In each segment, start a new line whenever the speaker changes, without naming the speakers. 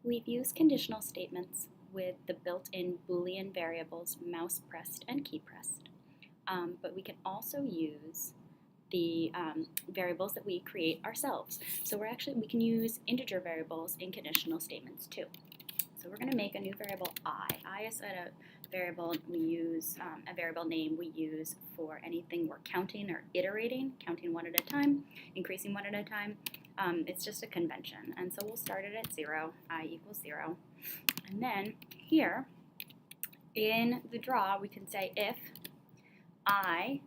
We've used conditional statements with the built-in Boolean variables mouse pressed and key pressed, but we can also use the variables that we create ourselves. So we can use integer variables in conditional statements too. So we're going to make a new variable I. I is a variable we use, a variable name we use for anything we're counting or iterating, counting one at a time, increasing one at a time. It's just a convention, and so we'll start it at 0, I equals 0. And then here in the draw we can say if I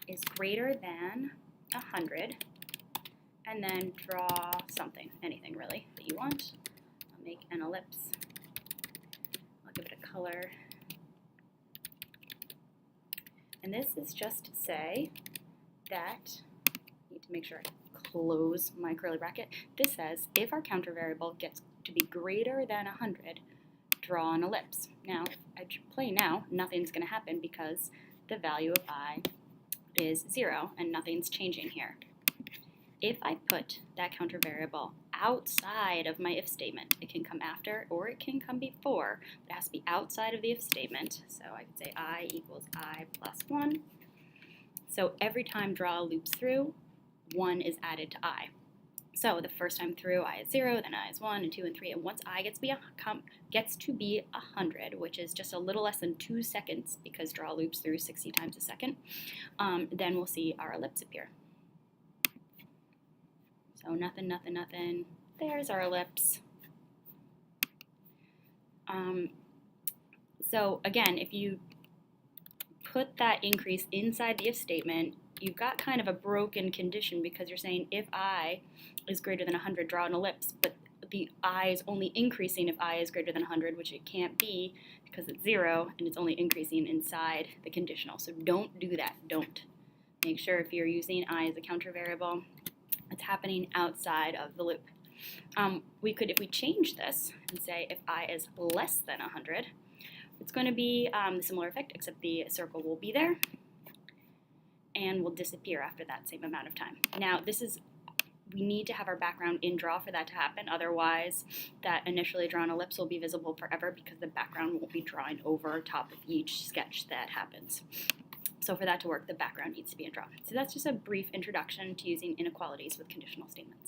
is greater than 100, and then draw something, anything really that you want. I'll make an ellipse. I'll give it a color. And this is just to say that, I need to make sure I close my curly bracket. This says if our counter variable gets to be greater than 100, draw an ellipse. Now, if I play now, nothing's going to happen because the value of I is 0 and nothing's changing here. If I put that counter variable outside of my if statement, it can come after or it can come before, but it has to be outside of the if statement. So I could say I equals I plus 1. So every time draw loops through, 1 is added to I. So the first time through, I is 0, then I is 1, and 2, and 3, and once I gets to be 100, which is just a little less than 2 seconds, because draw loops through 60 times a second, then we'll see our ellipse appear. So nothing, nothing, nothing. There's our ellipse. So again, if you put that increase inside the if statement, you've got kind of a broken condition because you're saying if I is greater than 100, draw an ellipse, but the I is only increasing if I is greater than 100, which it can't be because it's 0 and it's only increasing inside the conditional. So don't do that. Don't. Make sure if you're using I as a counter variable, it's happening outside of the loop. We could, if we change this and say if I is less than 100, it's going to be a similar effect, except the circle will be there and will disappear after that same amount of time. Now, we need to have our background in draw for that to happen. Otherwise, that initially drawn ellipse will be visible forever because the background won't be drawing over top of each sketch that happens. So for that to work, the background needs to be in draw. So that's just a brief introduction to using inequalities with conditional statements.